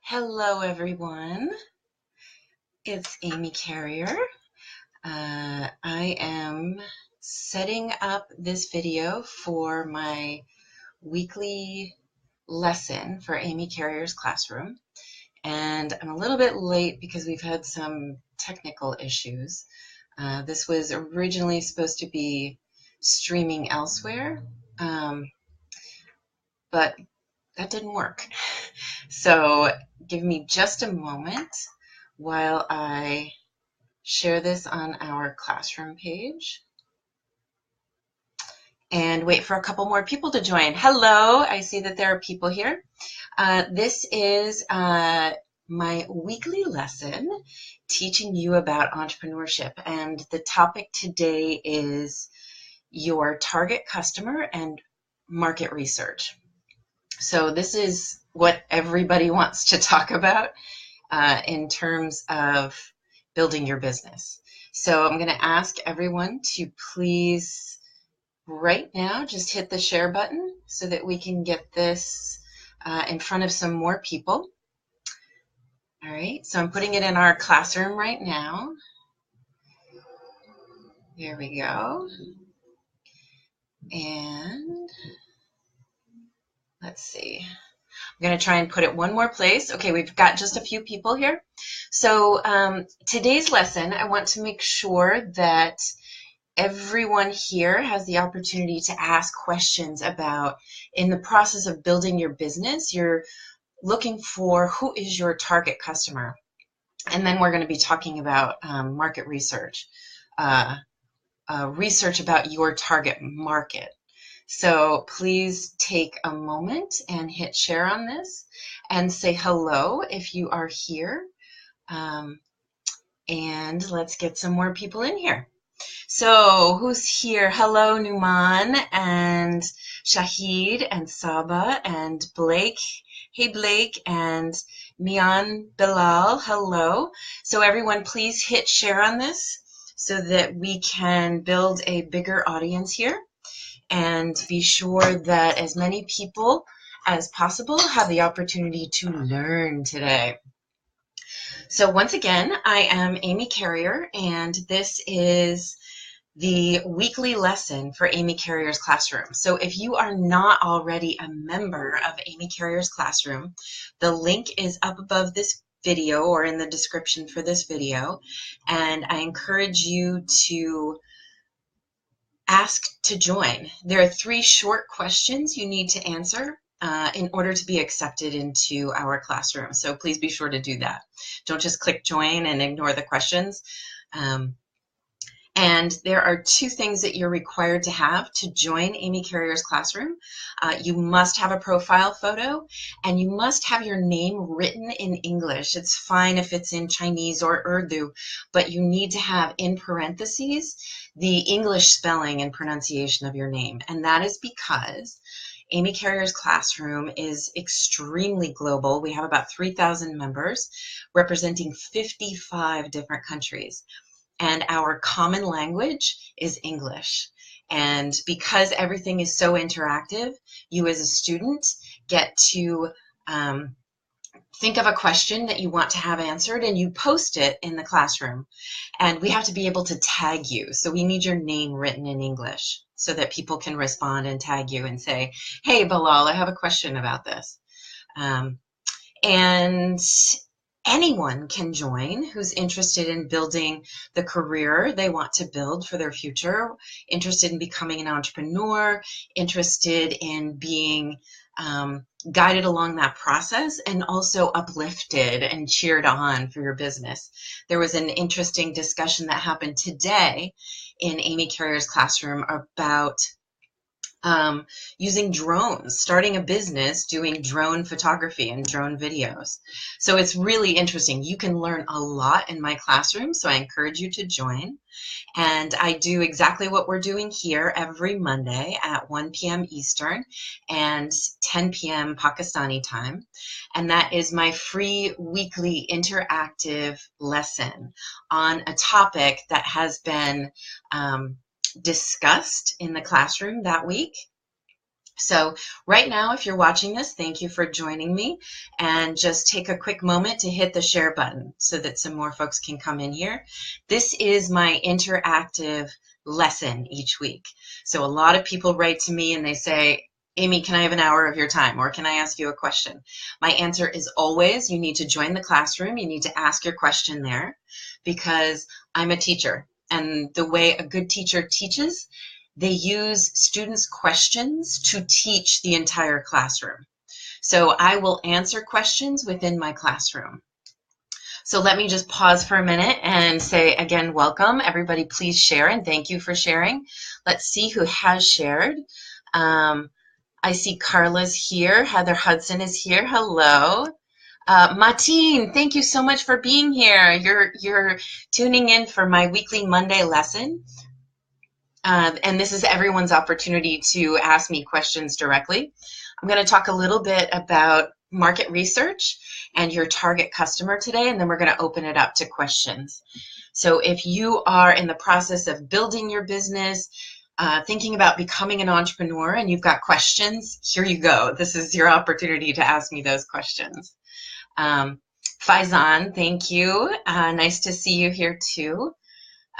Hello, everyone. It's Amy Carrier. I am setting up this video for my weekly lesson for Amy Carrier's classroom. And I'm a little bit late because we've had some technical issues. This was originally supposed to be streaming elsewhere, but that didn't work. So give me just a moment while I share this on our classroom page and wait for a couple more people to join. Hello, I see that there are people here. This is my weekly lesson teaching you about entrepreneurship, and the topic today is your target customer and market research. So this is what everybody wants to talk about in terms of building your business. So I'm going to ask everyone to please right now just hit the share button so that we can get this in front of some more people. All right, so I'm putting it in our classroom right now. There we go. And let's see. I'm going to try and put it one more place. Okay, we've got just a few people here. So today's lesson, I want to make sure that everyone here has the opportunity to ask questions about, in the process of building your business, you're looking for who is your target customer. And then we're going to be talking about market research, research about your target market. So please take a moment and hit share on this and say hello if you are here. And let's get some more people in here. So who's here? Hello, Numan and Shahid and Saba and Blake. Hey, Blake and Mian Bilal. Hello. So everyone, please hit share on this so that we can build a bigger audience here, and be sure that as many people as possible have the opportunity to learn today. So once again, I am Amy Carrier, and this is the weekly lesson for Amy Carrier's Classroom. So if you are not already a member of Amy Carrier's Classroom, the link is up above this video or in the description for this video, and I encourage you to ask to join. There are 3 short questions you need to answer in order to be accepted into our classroom. So please be sure to do that. Don't just click join and ignore the questions. And there are 2 things that you're required to have to join Amy Carrier's Classroom. You must have a profile photo, and you must have your name written in English. It's fine if it's in Chinese or Urdu, but you need to have in parentheses the English spelling and pronunciation of your name. And that is because Amy Carrier's Classroom is extremely global. We have about 3,000 members representing 55 different countries. And our common language is English. And because everything is so interactive, you as a student get to think of a question that you want to have answered, and you post it in the classroom. And we have to be able to tag you. So we need your name written in English so that people can respond and tag you and say, hey, Bilal, I have a question about this. And anyone can join who's interested in building the career they want to build for their future, interested in becoming an entrepreneur, interested in being guided along that process, and also uplifted and cheered on for your business. There was an interesting discussion that happened today in Amy Carrier's Classroom about using drones, starting a business doing drone photography and drone videos. So it's really interesting. You can learn a lot in my classroom, so I encourage you to join. And I do exactly what we're doing here every Monday at 1 p.m. Eastern and 10 p.m. Pakistani time. And that is my free weekly interactive lesson on a topic that has been discussed in the classroom that week. So right now, if you're watching this, thank you for joining me, and just take a quick moment to hit the share button so that some more folks can come in here. This is my interactive lesson each week. So a lot of people write to me and they say, Amy, can I have an hour of your time, or can I ask you a question? My answer is always, you need to join the classroom. You need to ask your question there, because I'm a teacher, and the way a good teacher teaches, they use students' questions to teach the entire classroom. So I will answer questions within my classroom. So let me just pause for a minute and say again, welcome. Everybody, please share, and thank you for sharing. Let's see who has shared. I see Carla's here. Heather Hudson is here. Hello. Martine, thank you so much for being here. You're tuning in for my weekly Monday lesson. And this is everyone's opportunity to ask me questions directly. I'm going to talk a little bit about market research and your target customer today, and then we're going to open it up to questions. So if you are in the process of building your business, thinking about becoming an entrepreneur, and you've got questions, here you go. This is your opportunity to ask me those questions. Faizan, thank you. Nice to see you here too.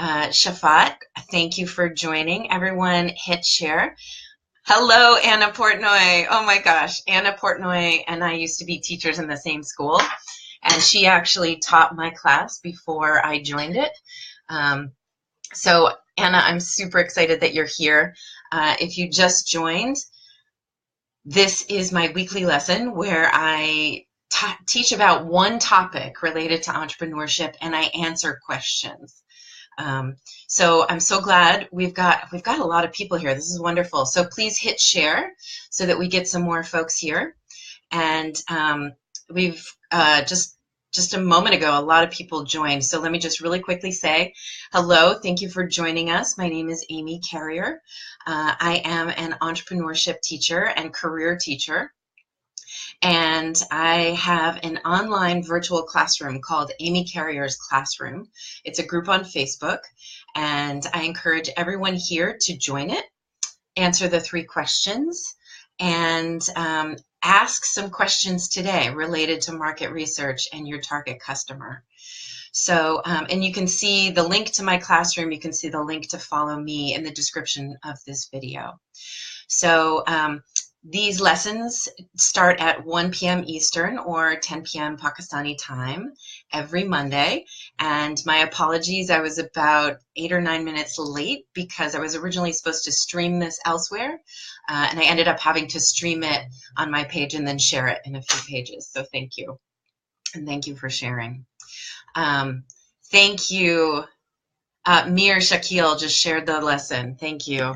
Shafat, thank you for joining. Everyone hit share. Hello, Anna Portnoy. Oh my gosh, Anna Portnoy and I used to be teachers in the same school, and she actually taught my class before I joined it. So Anna, I'm super excited that you're here. If you just joined, this is my weekly lesson where I teach about one topic related to entrepreneurship, and I answer questions. So I'm so glad we've got a lot of people here. This is wonderful. So please hit share so that we get some more folks here. And we've just a moment ago, a lot of people joined. So let me just really quickly say hello. Thank you for joining us. My name is Amy Carrier. I am an entrepreneurship teacher and career teacher. And I have an online virtual classroom called Amy Carrier's Classroom. It's a group on Facebook, and I encourage everyone here to join it, answer the 3 questions, and ask some questions today related to market research and your target customer. So, and you can see the link to my classroom, you can see the link to follow me in the description of this video. So, these lessons start at 1 p.m. Eastern or 10 p.m. Pakistani time every Monday. And my apologies, I was about 8 or 9 minutes late because I was originally supposed to stream this elsewhere. And I ended up having to stream it on my page and then share it in a few pages. So thank you. And thank you for sharing. Thank you. Mir Shakil just shared the lesson. Thank you.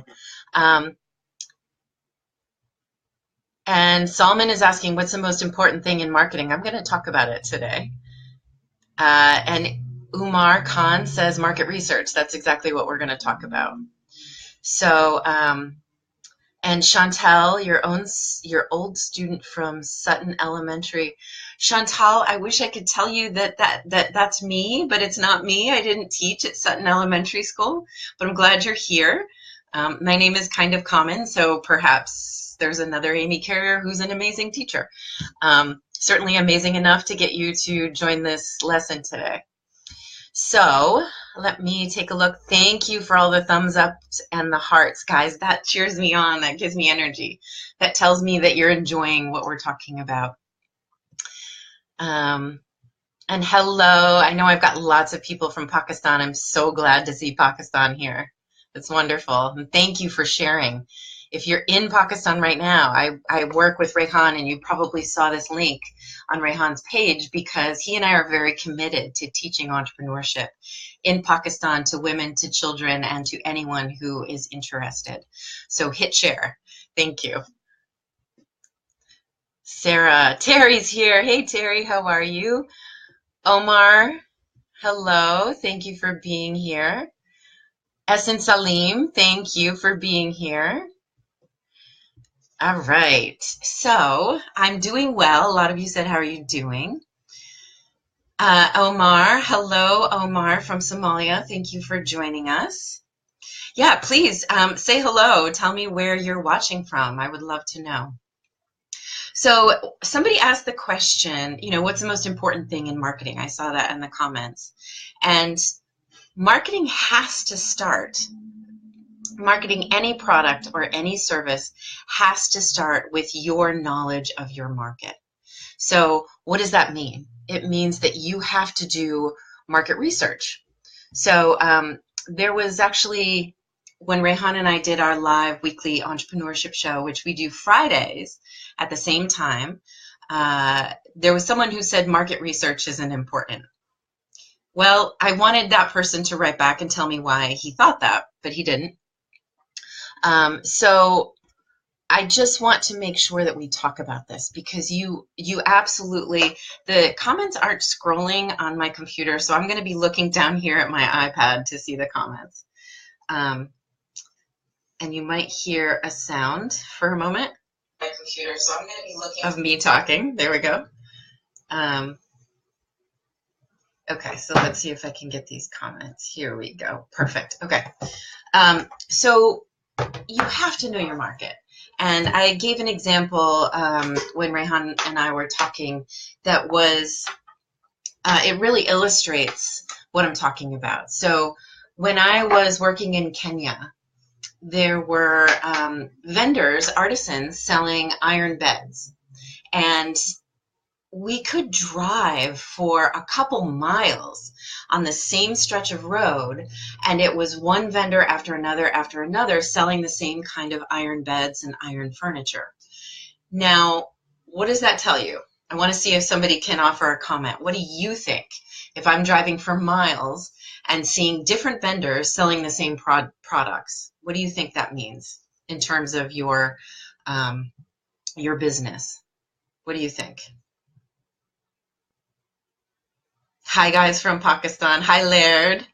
And Salman is asking, what's the most important thing in marketing? I'm going to talk about it today. And Umar Khan says market research. That's exactly what we're going to talk about. So, and Chantal, your old student from Sutton Elementary. Chantal, I wish I could tell you that's me, but it's not me. I didn't teach at Sutton Elementary School, but I'm glad you're here. My name is kind of common, so perhaps there's another Amy Carrier who's an amazing teacher. Certainly amazing enough to get you to join this lesson today. So let me take a look. Thank you for all the thumbs up and the hearts, guys. That cheers me on. That gives me energy. That tells me that you're enjoying what we're talking about. And hello. I know I've got lots of people from Pakistan. I'm so glad to see Pakistan here. That's wonderful. And thank you for sharing. If you're in Pakistan right now, I work with Rehan, and you probably saw this link on Rehan's page because he and I are very committed to teaching entrepreneurship in Pakistan to women, to children, and to anyone who is interested. So hit share. Thank you. Sarah, Terry's here. Hey, Terry, how are you? Omar, hello. Thank you for being here. Essen Salim, thank you for being here. All right, so I'm doing well. A lot of you said, how are you doing? Omar, hello, Omar from Somalia. Thank you for joining us. Yeah, please say hello. Tell me where you're watching from. I would love to know. So somebody asked the question, what's the most important thing in marketing? I saw that in the comments. And marketing has to start. Marketing any product or any service has to start with your knowledge of your market. So what does that mean? It means that you have to do market research. So there was actually, when Rehan and I did our live weekly entrepreneurship show, which we do Fridays at the same time, there was someone who said market research isn't important. Well, I wanted that person to write back and tell me why he thought that, but he didn't. So I just want to make sure that we talk about this because you absolutely, the comments aren't scrolling on my computer, so I'm going to be looking down here at my iPad to see the comments. And you might hear a sound for a moment. My computer, so I'm going to be looking of me talking. There we go. Okay, so let's see if I can get these comments. Here we go. Perfect. Okay. So you have to know your market. And I gave an example when Rehan and I were talking that was, it really illustrates what I'm talking about. So when I was working in Kenya, there were vendors, artisans selling iron beds. And we could drive for a couple miles on the same stretch of road, and it was one vendor after another selling the same kind of iron beds and iron furniture. Now, what does that tell you? I want to see if somebody can offer a comment. What do you think if I'm driving for miles and seeing different vendors selling the same products? What do you think that means in terms of your business? What do you think? Hi, guys from Pakistan. Hi, Laird.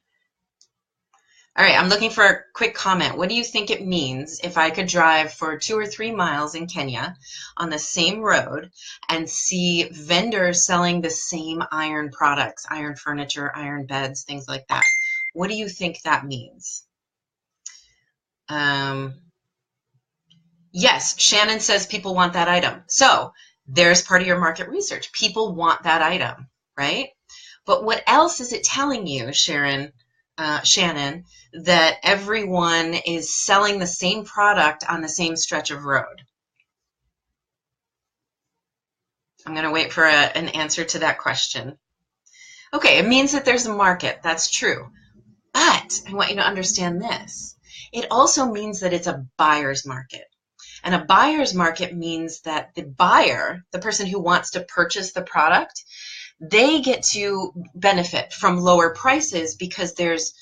All right, I'm looking for a quick comment. What do you think it means if I could drive for 2 or 3 miles in Kenya on the same road and see vendors selling the same iron products, iron furniture, iron beds, things like that? What do you think that means? Yes, Shannon says people want that item. So there's part of your market research. People want that item, right? But what else is it telling you, Shannon, that everyone is selling the same product on the same stretch of road? I'm going to wait for an answer to that question. Okay, it means that there's a market. That's true. But I want you to understand this. It also means that it's a buyer's market. And a buyer's market means that the buyer, the person who wants to purchase the product, they get to benefit from lower prices because there's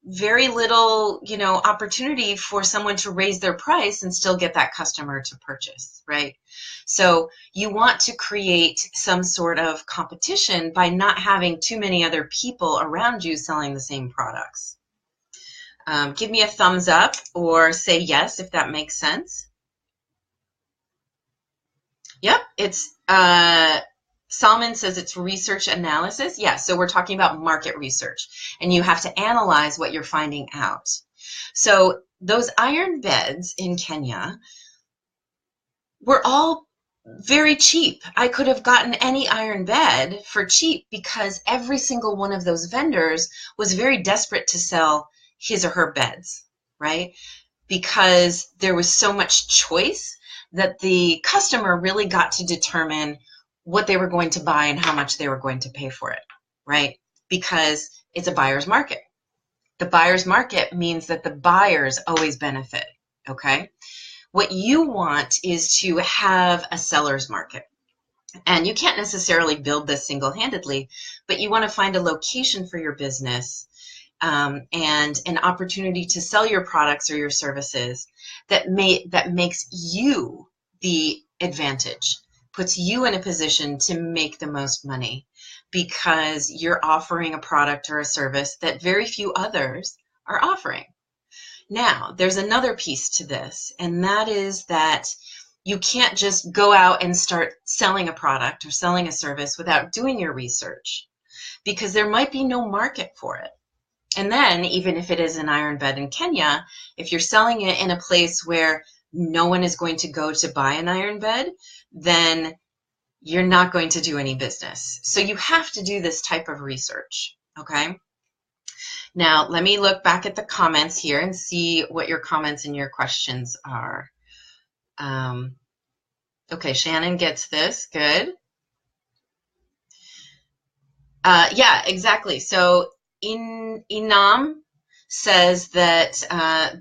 very little, opportunity for someone to raise their price and still get that customer to purchase, right? So you want to create some sort of competition by not having too many other people around you selling the same products. Give me a thumbs up or say yes if that makes sense. Yep, it's Salman says it's research analysis. Yeah, so we're talking about market research, and you have to analyze what you're finding out. So those iron beds in Kenya were all very cheap. I could have gotten any iron bed for cheap because every single one of those vendors was very desperate to sell his or her beds, right? Because there was so much choice that the customer really got to determine what they were going to buy and how much they were going to pay for it, right? Because it's a buyer's market. The buyer's market means that the buyers always benefit, okay? What you want is to have a seller's market. And you can't necessarily build this single-handedly, but you want to find a location for your business and an opportunity to sell your products or your services that makes you the advantage, puts you in a position to make the most money because you're offering a product or a service that very few others are offering. Now, there's another piece to this, and that is that you can't just go out and start selling a product or selling a service without doing your research because there might be no market for it. And then even if it is an iron bed in Kenya, if you're selling it in a place where no one is going to go to buy an iron bed, then you're not going to do any business. So you have to do this type of research, okay? Now, let me look back at the comments here and see what your comments and your questions are. Okay, Shannon gets this. Good. Yeah, exactly. So Inam says that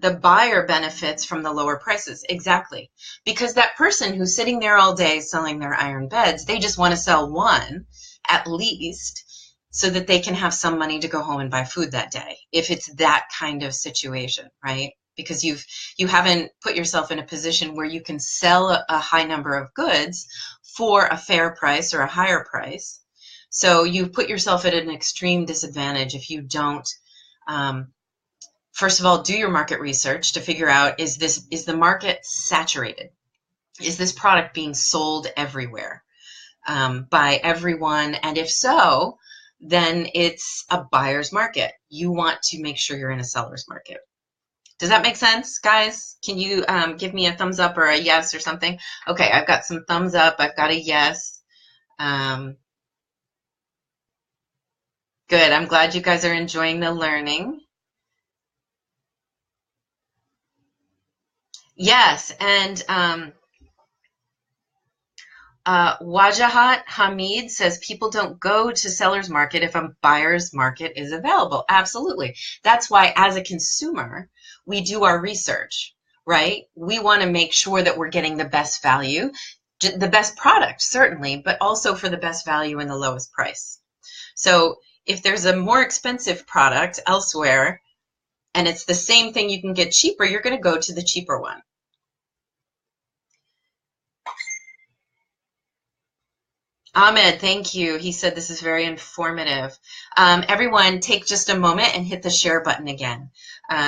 the buyer benefits from the lower prices. Exactly. Because that person who's sitting there all day selling their iron beds, they just want to sell one at least so that they can have some money to go home and buy food that day, if it's that kind of situation, right? Because you haven't put yourself in a position where you can sell a high number of goods for a fair price or a higher price. So you put yourself at an extreme disadvantage if you don't, first of all, do your market research to figure out, is the market saturated? Is this product being sold everywhere by everyone? And if so, then it's a buyer's market. You want to make sure you're in a seller's market. Does that make sense, guys? Can you give me a thumbs up or a yes or something? Okay, I've got some thumbs up. I've got a yes. Good. I'm glad you guys are enjoying the learning. Yes, and Wajahat Hamid says people don't go to seller's market if a buyer's market is available. Absolutely. That's why, as a consumer, we do our research, right? We want to make sure that we're getting the best value, the best product, certainly, but also for the best value and the lowest price. So if there's a more expensive product elsewhere and it's the same thing you can get cheaper, you're going to go to the cheaper one. Ahmed, thank you. He said this is very informative. Everyone, take just a moment and hit the share button again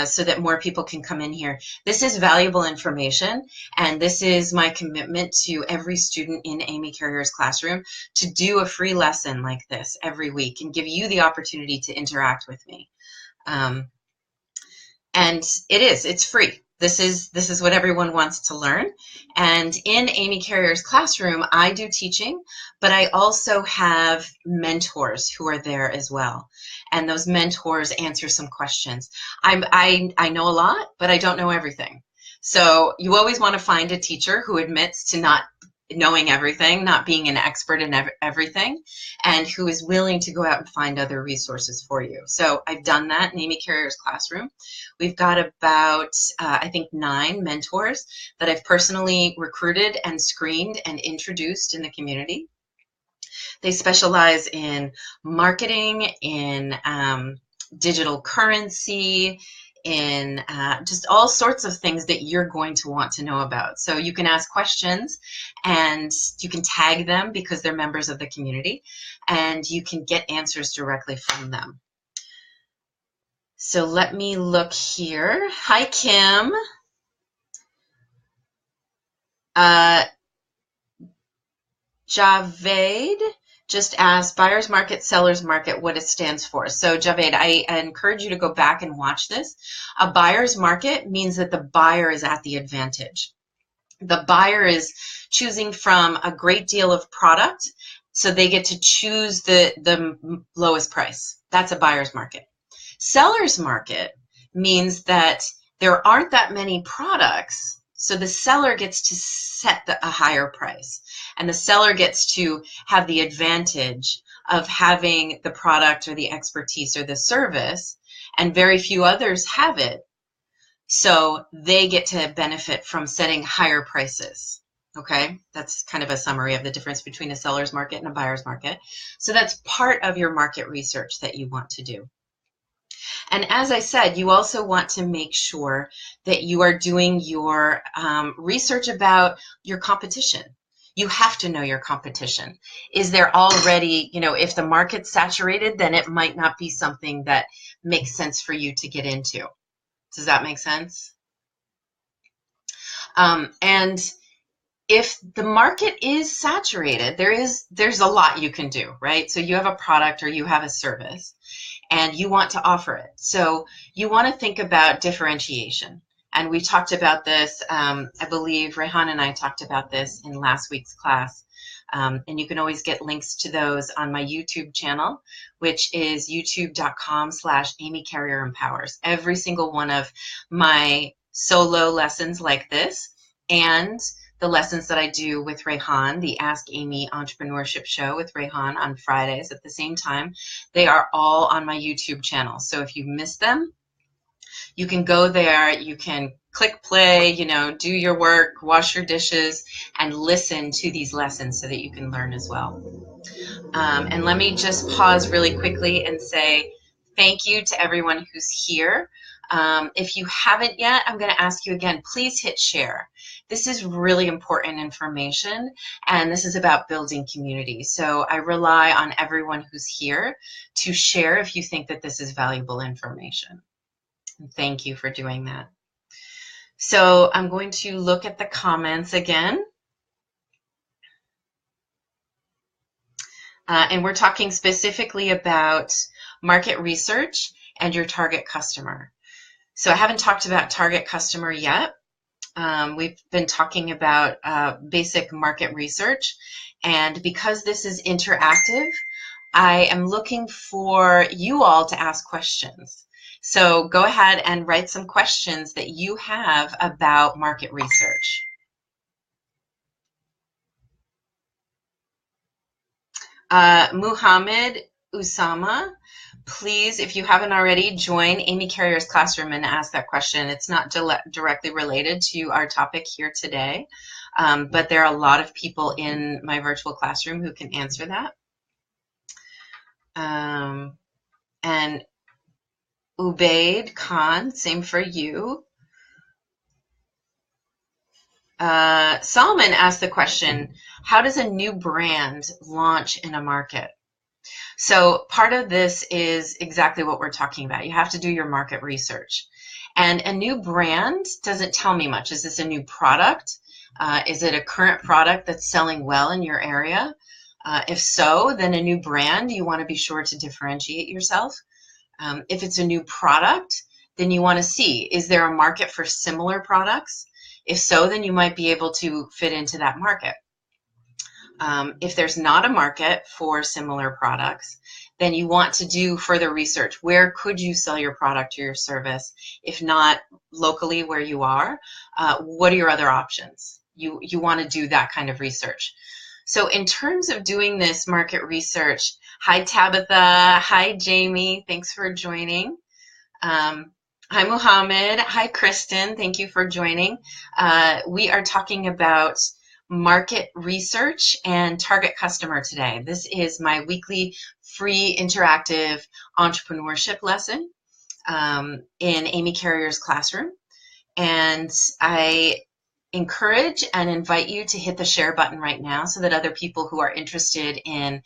so that more people can come in here. This is valuable information, and this is my commitment to every student in Amy Carrier's classroom to do a free lesson like this every week and give you the opportunity to interact with me. And it's free. This is what everyone wants to learn. And in Amy Carrier's classroom, I do teaching, but I also have mentors who are there as well. And those mentors answer some questions. I know a lot, but I don't know everything. So you always want to find a teacher who admits to not knowing everything, not being an expert in everything, and who is willing to go out and find other resources for you. So I've done that in Amy Carrier's classroom. We've got about, I think, 9 mentors that I've personally recruited and screened and introduced in the community. They specialize in marketing, in digital currency, in just all sorts of things that you're going to want to know about. So you can ask questions and you can tag them because they're members of the community, and you can get answers directly from them. So let me look here. Hi, Kim. Javed just asked, buyer's market, seller's market, what it stands for. So Javed, I encourage you to go back and watch this. A buyer's market means that the buyer is at the advantage. The buyer is choosing from a great deal of product, so they get to choose the lowest price. That's a buyer's market. Seller's market means that there aren't that many products, so the seller gets to set a higher price, and the seller gets to have the advantage of having the product or the expertise or the service, and very few others have it, so they get to benefit from setting higher prices. Okay, that's kind of a summary of the difference between a seller's market and a buyer's market. So that's part of your market research that you want to do. And as I said, you also want to make sure that you are doing your research about your competition. You have to know your competition. Is there already, if the market's saturated, then it might not be something that makes sense for you to get into. Does that make sense? And if the market is saturated, there's a lot you can do, right? So you have a product or you have a service, and you want to offer it. So you want to think about differentiation. And we talked about this, I believe Rehan and I talked about this in last week's class. And you can always get links to those on my YouTube channel, which is youtube.com/Amy Carrier Empowers. Every single one of my solo lessons like this and the lessons that I do with Rehan, the Ask Amy Entrepreneurship Show with Rehan on Fridays at the same time, they are all on my YouTube channel. So if you missed them, you can go there, you can click play, do your work, wash your dishes, and listen to these lessons so that you can learn as well. And let me just pause really quickly and say thank you to everyone who's here. If you haven't yet, I'm going to ask you again, please hit share. This is really important information, and this is about building community. So I rely on everyone who's here to share if you think that this is valuable information. Thank you for doing that. So I'm going to look at the comments again. And we're talking specifically about market research and your target customer. So I haven't talked about target customer yet. We've been talking about basic market research. And because this is interactive, I am looking for you all to ask questions. So go ahead and write some questions that you have about market research. Muhammad Usama, please, if you haven't already, join Amy Carrier's classroom and ask that question. It's not directly related to our topic here today, but there are a lot of people in my virtual classroom who can answer that. And Ubaid Khan, same for you. Solomon asked the question, how does a new brand launch in a market? So part of this is exactly what we're talking about. You have to do your market research. And a new brand doesn't tell me much. Is this a new product? Is it a current product that's selling well in your area? If so, then a new brand, you want to be sure to differentiate yourself. If it's a new product, then you want to see, is there a market for similar products? If so, then you might be able to fit into that market. If there's not a market for similar products, then you want to do further research. Where could you sell your product or your service? If not locally where you are, what are your other options? You want to do that kind of research. So in terms of doing this market research, hi Tabitha, hi Jamie, thanks for joining. Hi Muhammad, hi Kristen, thank you for joining. We are talking about market research and target customer today. This is my weekly free interactive entrepreneurship lesson in Amy Carrier's classroom. And I encourage and invite you to hit the share button right now so that other people who are interested in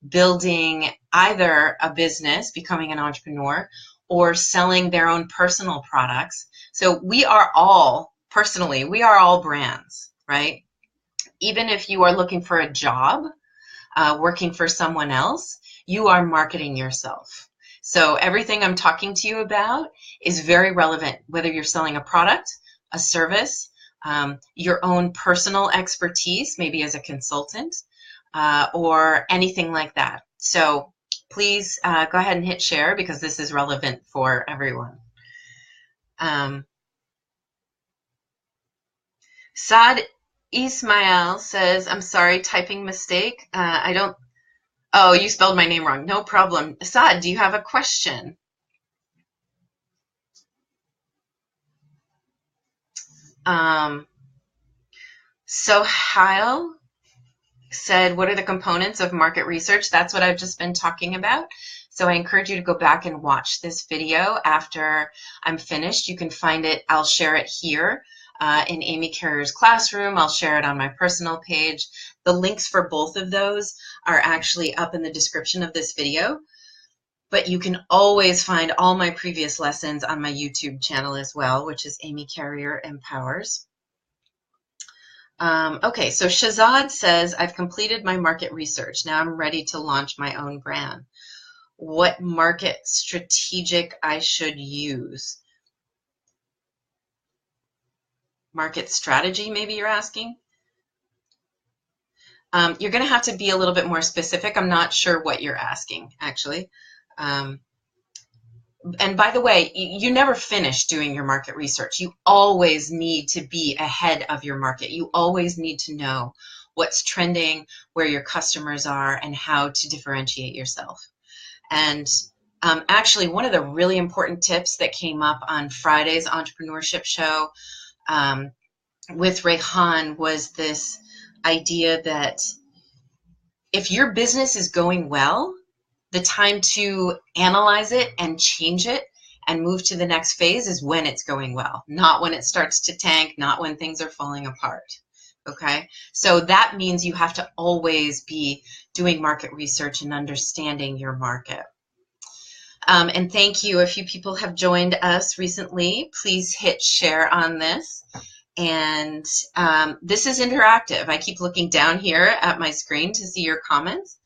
building either a business, becoming an entrepreneur, or selling their own personal products. So we are all, personally, we are all brands, right? Even if you are looking for a job, working for someone else, you are marketing yourself. So everything I'm talking to you about is very relevant, whether you're selling a product, a service, your own personal expertise, maybe as a consultant, or anything like that. So please go ahead and hit share because this is relevant for everyone. Saad Ismail says, I'm sorry, typing mistake. Oh, you spelled my name wrong. No problem. Saad, do you have a question? Sohail said, what are the components of market research? That's what I've just been talking about. So I encourage you to go back and watch this video after I'm finished. You can find it. I'll share it here in Amy Carrier's classroom. I'll share it on my personal page. The links for both of those are actually up in the description of this video. But you can always find all my previous lessons on my YouTube channel as well, which is Amy Carrier Empowers. Okay, so Shazad says, I've completed my market research. Now I'm ready to launch my own brand. what market strategic I should use. Market strategy, maybe you're asking? You're going to have to be a little bit more specific. I'm not sure what you're asking, actually. And by the way, you never finish doing your market research. You always need to be ahead of your market. You always need to know what's trending, where your customers are, and how to differentiate yourself. And actually, one of the really important tips that came up on Friday's entrepreneurship show with Rayhan was this idea that if your business is going well, the time to analyze it and change it and move to the next phase is when it's going well, not when it starts to tank, not when things are falling apart. Okay, so that means you have to always be doing market research and understanding your market. And thank you. A few people have joined us recently. Please hit share on this. And this is interactive. I keep looking down here at my screen to see your comments.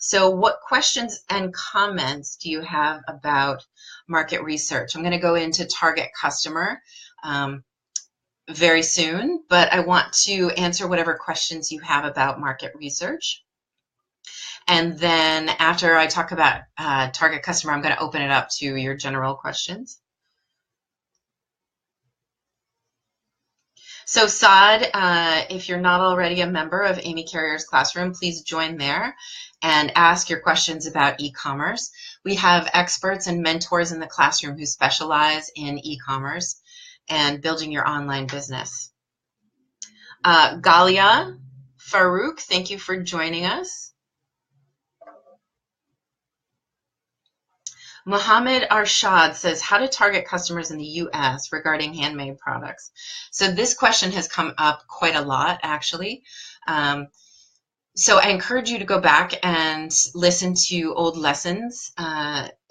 So what questions and comments do you have about market research? I'm going to go into target customer very soon, but I want to answer whatever questions you have about market research. And then after I talk about target customer, I'm going to open it up to your general questions. So Saad, if you're not already a member of Amy Carrier's Classroom, please join there and ask your questions about e-commerce. We have experts and mentors in the classroom who specialize in e-commerce and building your online business. Galia Farouk, thank you for joining us. Mohammed Arshad says, how to target customers in the U.S. regarding handmade products. So this question has come up quite a lot, actually. So I encourage you to go back and listen to old lessons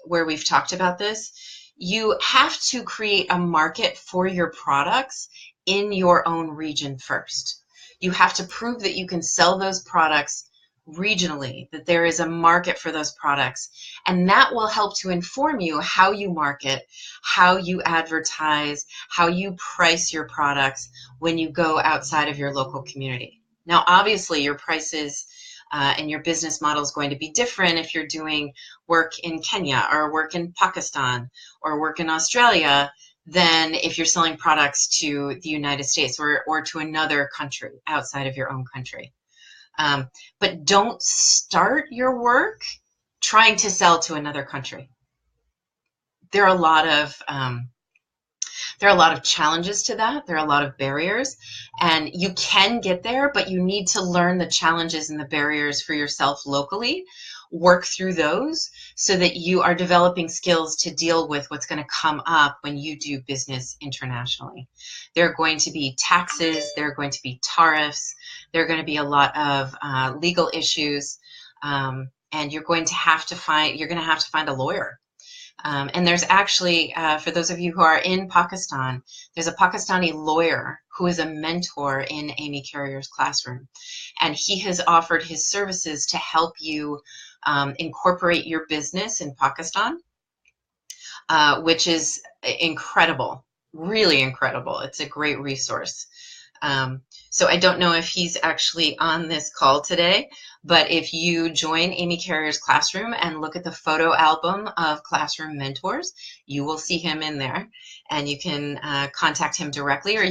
where we've talked about this. You have to create a market for your products in your own region first. You have to prove that you can sell those products regionally, that there is a market for those products, and that will help to inform you how you market, how you advertise, how you price your products when you go outside of your local community. Now, obviously, your prices and your business model is going to be different if you're doing work in Kenya or work in Pakistan or work in Australia than if you're selling products to the United States or to another country outside of your own country. But don't start your work trying to sell to another country. There are a lot of challenges to that. There are a lot of barriers, and you can get there, but you need to learn the challenges and the barriers for yourself locally, work through those so that you are developing skills to deal with what's going to come up when you do business internationally. There are going to be taxes, there are going to be tariffs, there are going to be a lot of legal issues, and you're going to have to find a lawyer. And there's actually, for those of you who are in Pakistan, there's a Pakistani lawyer who is a mentor in Amy Carrier's Classroom. And he has offered his services to help you incorporate your business in Pakistan, which is incredible, really incredible. It's a great resource. So I don't know if he's actually on this call today, but if you join Amy Carrier's Classroom and look at the photo album of classroom mentors, you will see him in there, and you can contact him directly, or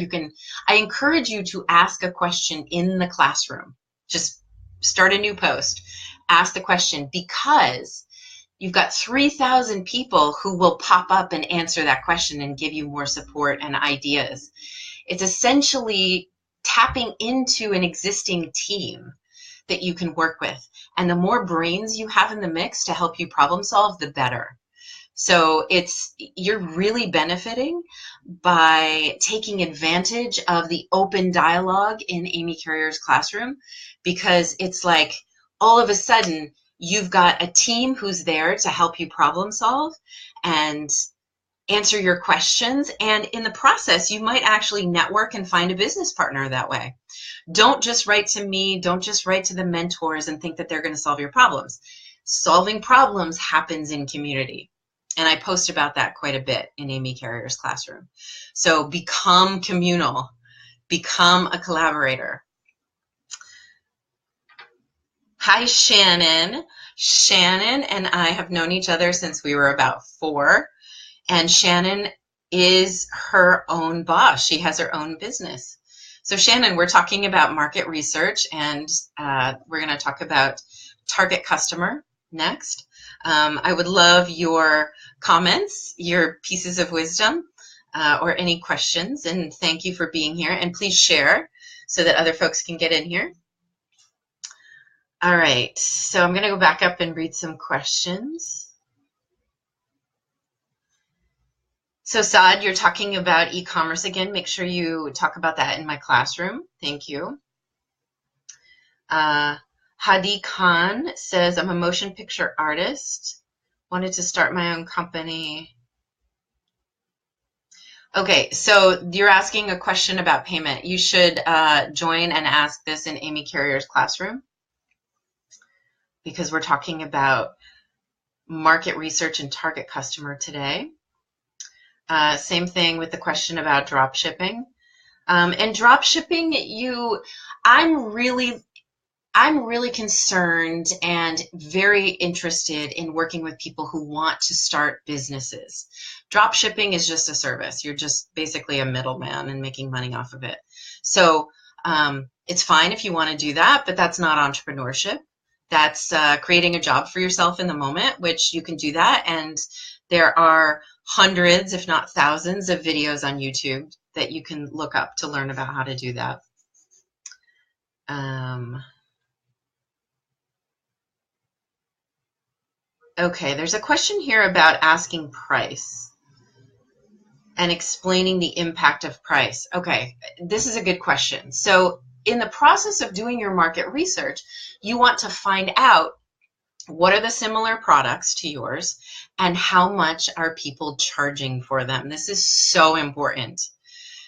I encourage you to ask a question in the classroom. Just start a new post, ask the question, because you've got 3,000 people who will pop up and answer that question and give you more support and ideas. It's essentially tapping into an existing team that you can work with. And the more brains you have in the mix to help you problem solve, the better. So you're really benefiting by taking advantage of the open dialogue in Amy Carrier's Classroom, because it's like all of a sudden you've got a team who's there to help you problem solve and answer your questions, and in the process you might actually network and find a business partner that way. Don't just write to me, don't just write to the mentors and think that they're going to solve your problems. Solving problems happens in community. And I post about that quite a bit in Amy Carrier's classroom. So become communal, become a collaborator. Hi, Shannon. Shannon and I have known each other since we were about 4. And Shannon is her own boss. She has her own business. So Shannon, we're talking about market research, and we're going to talk about target customer next. I would love your comments, your pieces of wisdom, or any questions, and thank you for being here. And please share so that other folks can get in here. All right, so I'm going to go back up and read some questions. So Saad, you're talking about e-commerce again. Make sure you talk about that in my classroom. Thank you. Hadi Khan says, I'm a motion picture artist. Wanted to start my own company. Okay, so you're asking a question about payment. You should join and ask this in Amy Carrier's classroom, because we're talking about market research and target customer today. Same thing with the question about drop shipping. And drop shipping, I'm really concerned and very interested in working with people who want to start businesses. Drop shipping is just a service. You're just basically a middleman and making money off of it. So it's fine if you want to do that, but that's not entrepreneurship. That's creating a job for yourself in the moment, which you can do that. And there are hundreds, if not thousands, of videos on YouTube that you can look up to learn about how to do that. Okay, there's a question here about asking price and explaining the impact of price. Okay, this is a good question. So in the process of doing your market research, you want to find out what are the similar products to yours and how much are people charging for them. This is so important.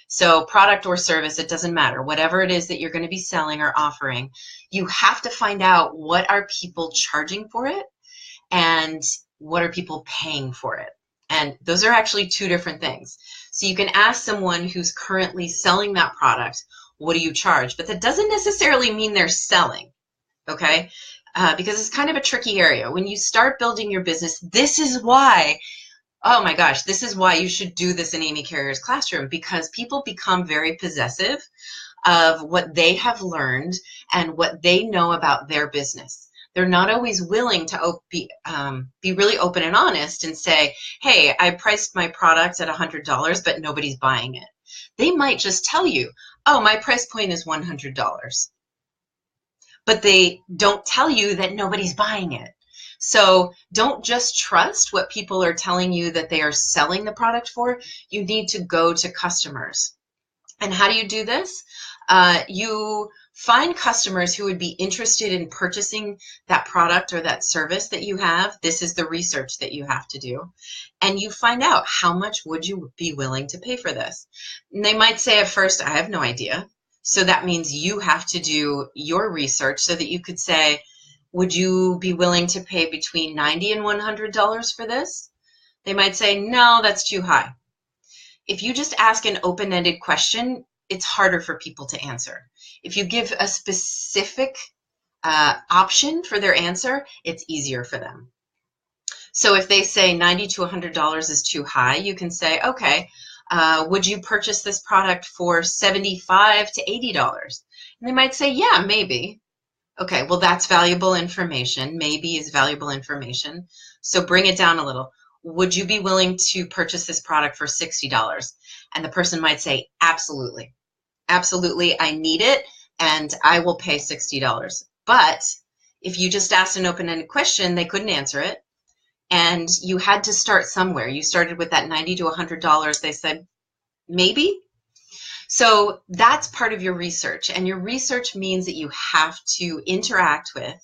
So product or service, it doesn't matter. Whatever it is that you're going to be selling or offering, you have to find out what are people charging for it and what are people paying for it. And those are actually 2 different things. So you can ask someone who's currently selling that product, what do you charge? But that doesn't necessarily mean they're selling, okay? Because it's kind of a tricky area. When you start building your business, this is why, oh my gosh, this is why you should do this in Amy Carrier's classroom, because people become very possessive of what they have learned and what they know about their business. They're not always willing to be really open and honest and say, hey, I priced my product at $100, but nobody's buying it. They might just tell you, oh, my price point is $100. But they don't tell you that nobody's buying it. So don't just trust what people are telling you that they are selling the product for. You need to go to customers. And how do you do this? You find customers who would be interested in purchasing that product or that service that you have. This is the research that you have to do. And you find out how much would you be willing to pay for this. And they might say at first, I have no idea. So that means you have to do your research so that you could say, would you be willing to pay between $90 and $100 for this? They might say, no, that's too high. If you just ask an open-ended question, it's harder for people to answer. If you give a specific option for their answer, it's easier for them. So if they say $90 to $100 is too high, you can say, okay, would you purchase this product for $75 to $80? And they might say, yeah, maybe. Okay, well, that's valuable information. Maybe is valuable information. So bring it down a little. Would you be willing to purchase this product for $60? And the person might say, absolutely. Absolutely, I need it, and I will pay $60. But if you just asked an open-ended question, they couldn't answer it. And you had to start somewhere. You started with that $90 to $100. They said, maybe. So that's part of your research. And your research means that you have to interact with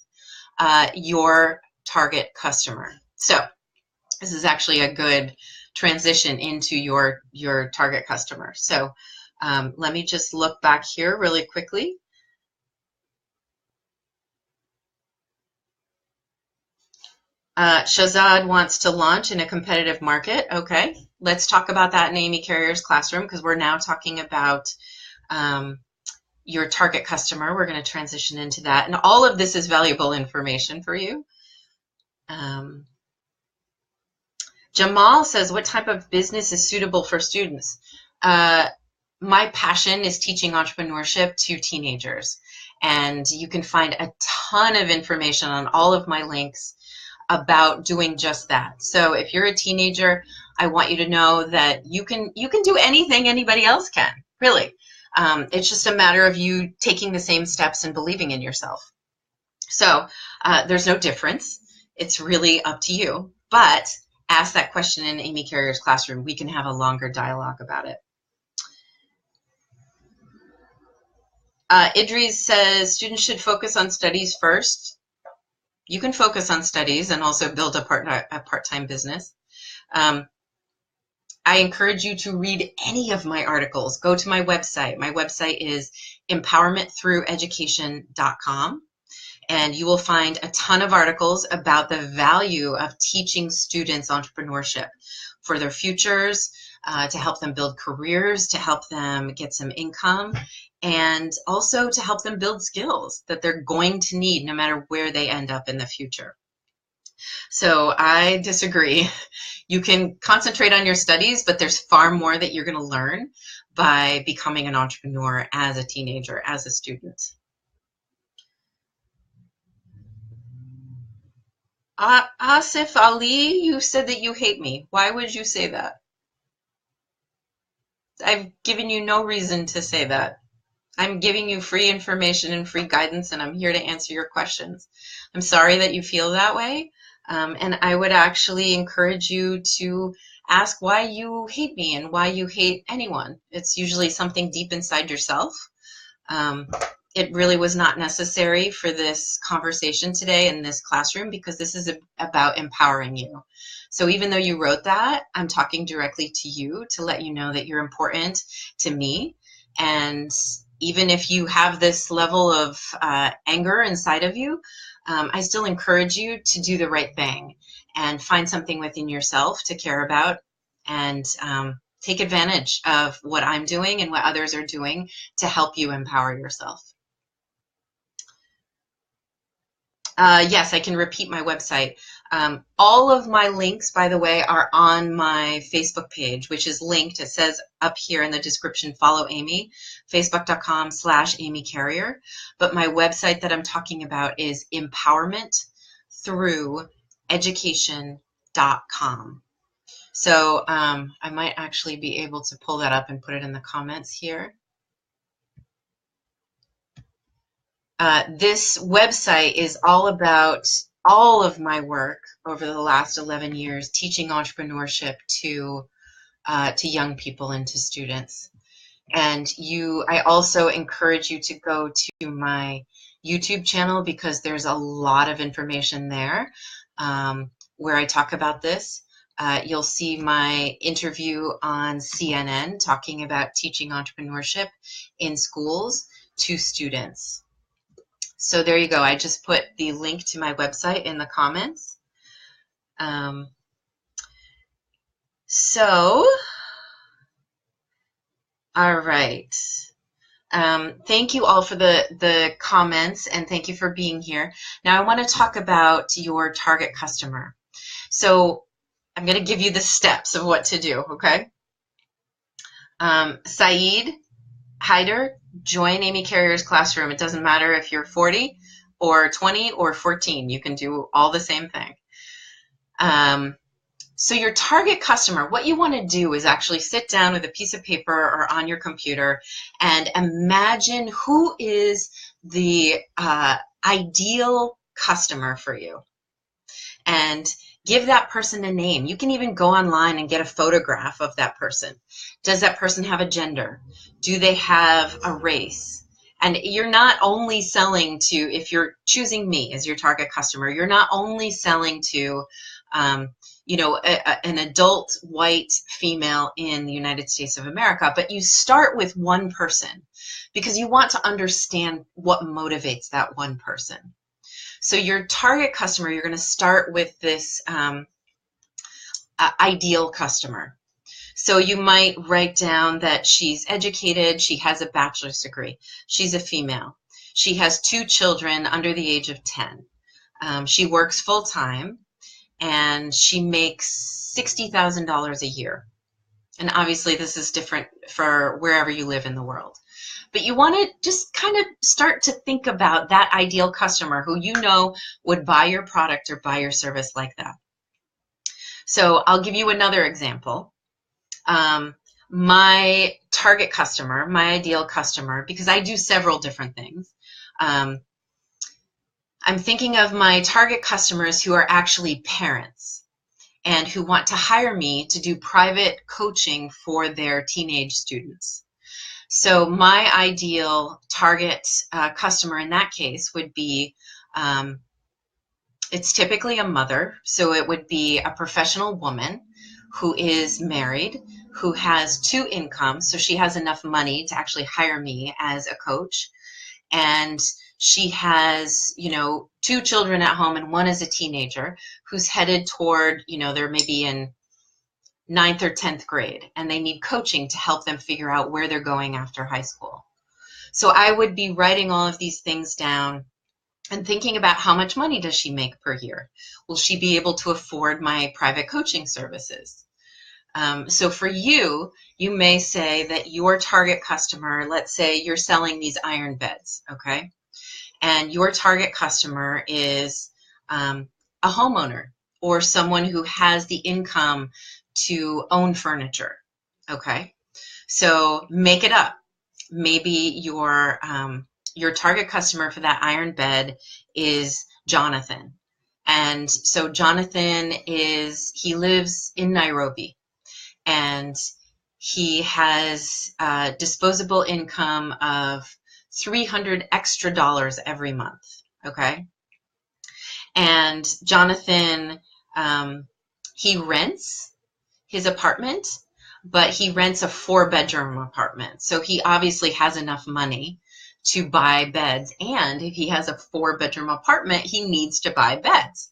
your target customer. So this is actually a good transition into your target customer. So let me just look back here really quickly. Shazad wants to launch in a competitive market. Okay, let's talk about that in Amy Carrier's classroom, because we're now talking about your target customer. We're going to transition into that. And all of this is valuable information for you. Jamal says, what type of business is suitable for students? My passion is teaching entrepreneurship to teenagers. And you can find a ton of information on all of my links about doing just that. So if you're a teenager, I want you to know that you can do anything anybody else can, really. It's just a matter of you taking the same steps and believing in yourself. So there's no difference. It's really up to you. But ask that question in Amy Carrier's classroom. We can have a longer dialogue about it. Idris says students should focus on studies first. You can focus on studies and also build a part-time business. I encourage you to read any of my articles. Go to my website. My website is empowermentthrougheducation.com. And you will find a ton of articles about the value of teaching students entrepreneurship for their futures, to help them build careers, to help them get some income, and also to help them build skills that they're going to need no matter where they end up in the future. So I disagree. You can concentrate on your studies, but there's far more that you're going to learn by becoming an entrepreneur as a teenager, as a student. Asif Ali, you said that you hate me. Why would you say that? I've given you no reason to say that. I'm giving you free information and free guidance, and I'm here to answer your questions. I'm sorry that you feel that way, and I would actually encourage you to ask why you hate me and why you hate anyone. It's usually something deep inside yourself. It really was not necessary for this conversation today in this classroom, because this is about empowering you. So even though you wrote that, I'm talking directly to you to let you know that you're important to me. And even if you have this level of anger inside of you, I still encourage you to do the right thing and find something within yourself to care about, and take advantage of what I'm doing and what others are doing to help you empower yourself. Yes, I can repeat my website. All of my links, by the way, are on my Facebook page, which is linked. It says up here in the description, follow Amy, facebook.com/Amy Carrier. But my website that I'm talking about is empowermentthrougheducation.com. So I might actually be able to pull that up and put it in the comments here. This website is all about all of my work over the last 11 years teaching entrepreneurship to young people and to students. And I also encourage you to go to my YouTube channel, because there's a lot of information there where I talk about this. You'll see my interview on CNN talking about teaching entrepreneurship in schools to students. So there you go. I just put the link to my website in the comments. All right. Thank you all for the comments, and thank you for being here. Now I want to talk about your target customer. So I'm going to give you the steps of what to do, okay? Saeed Hyder, join Amy Carrier's classroom. It doesn't matter if you're 40 or 20 or 14. You can do all the same thing. So your target customer, what you want to do is actually sit down with a piece of paper or on your computer and imagine who is the ideal customer for you. And give that person a name. You can even go online and get a photograph of that person. Does that person have a gender? Do they have a race? And you're not only selling to, if you're choosing me as your target customer, you're not only selling to, you know, an adult white female in the United States of America, but you start with one person because you want to understand what motivates that one person. So your target customer, you're going to start with this ideal customer. So you might write down that she's educated, she has a bachelor's degree, she's a female, she has 2 children under the age of 10, she works full-time, and she makes $60,000 a year. And obviously this is different for wherever you live in the world. But you want to just kind of start to think about that ideal customer who you know would buy your product or buy your service like that. So I'll give you another example. My target customer, my ideal customer, because I do several different things. I'm thinking of my target customers who are actually parents and who want to hire me to do private coaching for their teenage students. So my ideal target customer in that case would be, it's typically a mother, so it would be a professional woman who is married, who has 2 incomes, so she has enough money to actually hire me as a coach, and she has, 2 children at home, and one is a teenager who's headed toward, they're maybe in 9th or 10th grade, and they need coaching to help them figure out where they're going after high school. So I would be writing all of these things down and thinking about how much money does she make per year? Will she be able to afford my private coaching services? So for you, you may say that your target customer, let's say you're selling these iron beds, okay? And your target customer is a homeowner or someone who has the income to own furniture, okay? So make it up. Maybe your target customer for that iron bed is Jonathan. And so Jonathan he lives in Nairobi, and he has disposable income of $300 extra every month, okay? And Jonathan, he rents his apartment, but he rents a 4-bedroom apartment. So he obviously has enough money to buy beds. And if he has a 4-bedroom apartment, he needs to buy beds.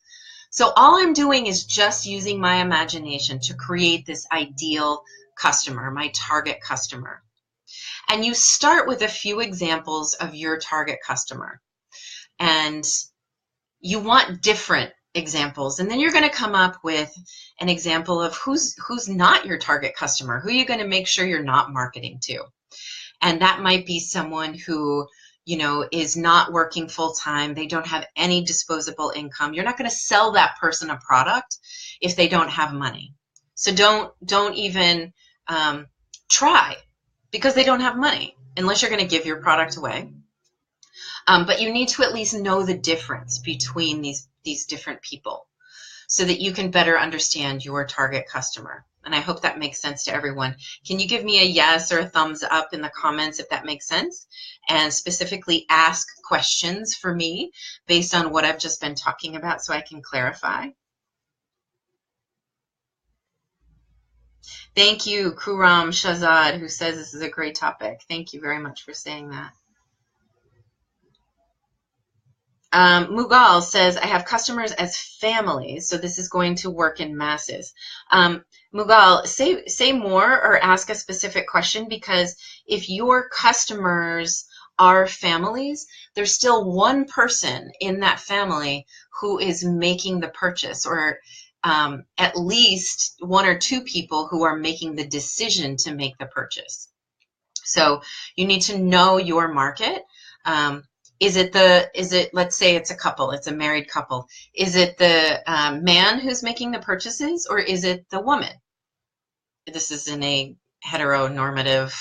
So all I'm doing is just using my imagination to create this ideal customer, my target customer. And you start with a few examples of your target customer. And you want different examples, and then you're going to come up with an example of who's not your target customer, who you're going to make sure you're not marketing to. And that might be someone who, is not working full time. They don't have any disposable income. You're not going to sell that person a product if they don't have money. So don't even try, because they don't have money, unless you're going to give your product away. But you need to at least know the difference between these different people so that you can better understand your target customer. And I hope that makes sense to everyone. Can you give me a yes or a thumbs up in the comments if that makes sense? And specifically ask questions for me based on what I've just been talking about so I can clarify. Thank you, Kuram Shazad, who says this is a great topic. Thank you very much for saying that. Mughal says, I have customers as families, so this is going to work in masses. Mughal, say more or ask a specific question, because if your customers are families, there's still one person in that family who is making the purchase, or at least 1 or 2 people who are making the decision to make the purchase. So you need to know your market. Is it, let's say it's a couple, it's a married couple. Is it the man who's making the purchases, or is it the woman? This is in a heteronormative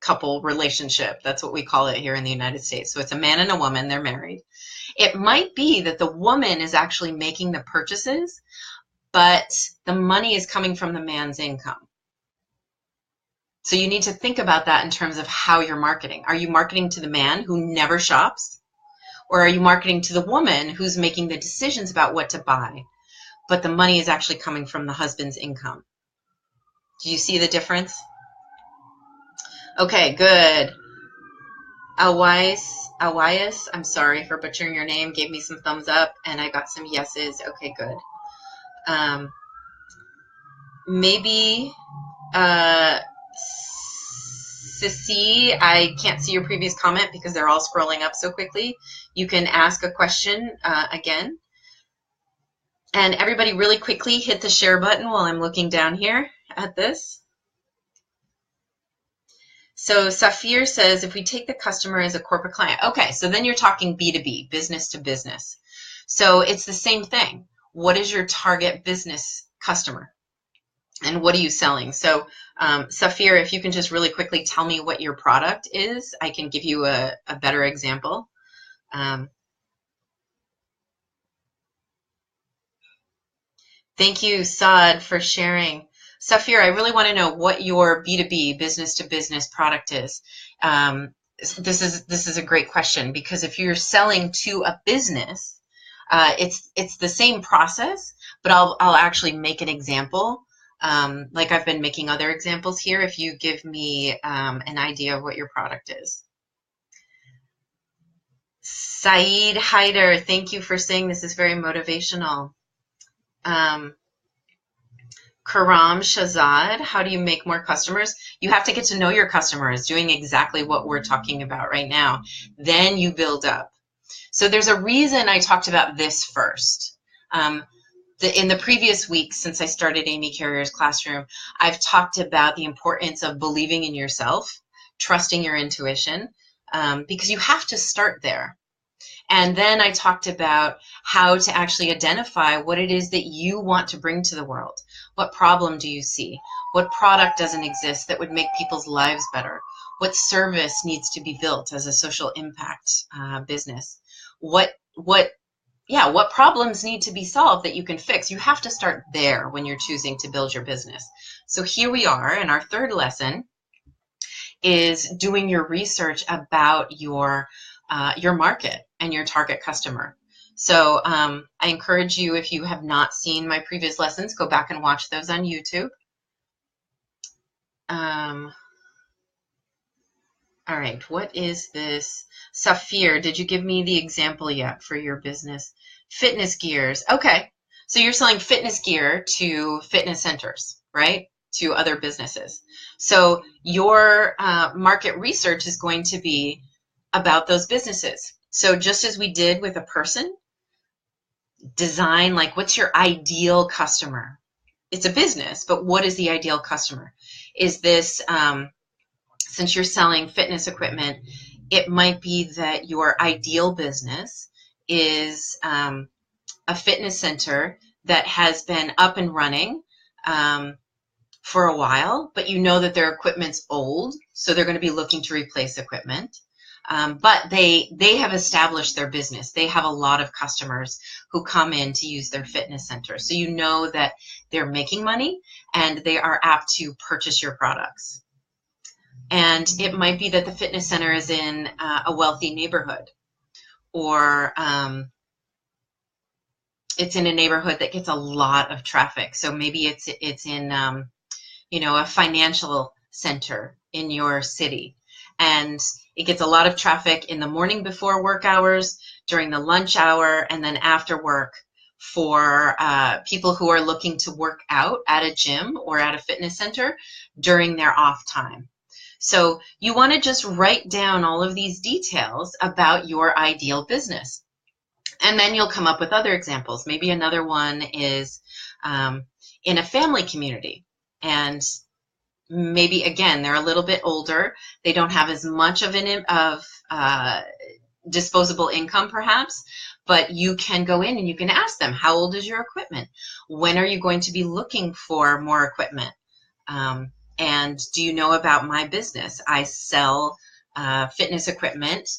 couple relationship. That's what we call it here in the United States. So it's a man and a woman, they're married. It might be that the woman is actually making the purchases, but the money is coming from the man's income. So you need to think about that in terms of how you're marketing. Are you marketing to the man who never shops? Or are you marketing to the woman who's making the decisions about what to buy, but the money is actually coming from the husband's income? Do you see the difference? Okay, good. Awais, I'm sorry for butchering your name, gave me some thumbs up, and I got some yeses. Okay, good. Maybe Sissy, I can't see your previous comment because they're all scrolling up so quickly. You can ask a question again. And everybody really quickly hit the share button while I'm looking down here at this. So Safir says, if we take the customer as a corporate client, okay, so then you're talking B2B, business to business. So it's the same thing. What is your target business customer? And what are you selling? So Safir, if you can just really quickly tell me what your product is, I can give you a better example. Thank you, Saad, for sharing. Safir, I really want to know what your B2B, business to business product is. This is a great question, because if you're selling to a business, it's the same process, but I'll actually make an example. Like I've been making other examples here, if you give me an idea of what your product is. Saeed Haider, thank you for saying this is very motivational. Karam Shazad, how do you make more customers? You have to get to know your customers, doing exactly what we're talking about right now. Then you build up. So there's a reason I talked about this first. In the previous week, since I started Amy Carrier's Classroom, I've talked about the importance of believing in yourself, trusting your intuition, because you have to start there. And then I talked about how to actually identify what it is that you want to bring to the world. What problem do you see? What product doesn't exist that would make people's lives better? What service needs to be built as a social impact business? What problems need to be solved that you can fix? You have to start there when you're choosing to build your business. So here we are, and our third lesson is doing your research about your market and your target customer. So I encourage you, if you have not seen my previous lessons, go back and watch those on YouTube. All right, what is this? Safir, did you give me the example yet for your business? Fitness gears. Okay, so you're selling fitness gear to fitness centers, right? To other businesses. So your market research is going to be about those businesses. So just as we did with a person, design, like, what's your ideal customer? It's a business, but what is the ideal customer? Is this, since you're selling fitness equipment, it might be that your ideal business is a fitness center that has been up and running for a while, but you know that their equipment's old, so they're going to be looking to replace equipment. But they have established their business. They have a lot of customers who come in to use their fitness center. So you know that they're making money and they are apt to purchase your products. And it might be that the fitness center is in a wealthy neighborhood, or it's in a neighborhood that gets a lot of traffic. So maybe it's in a financial center in your city, and it gets a lot of traffic in the morning before work hours, during the lunch hour, and then after work for people who are looking to work out at a gym or at a fitness center during their off time. So you want to just write down all of these details about your ideal business. And then you'll come up with other examples. Maybe another one is in a family community. And maybe, again, they're a little bit older. They don't have as much of disposable income, perhaps. But you can go in and you can ask them, how old is your equipment? When are you going to be looking for more equipment? And do you know about my business? I sell fitness equipment.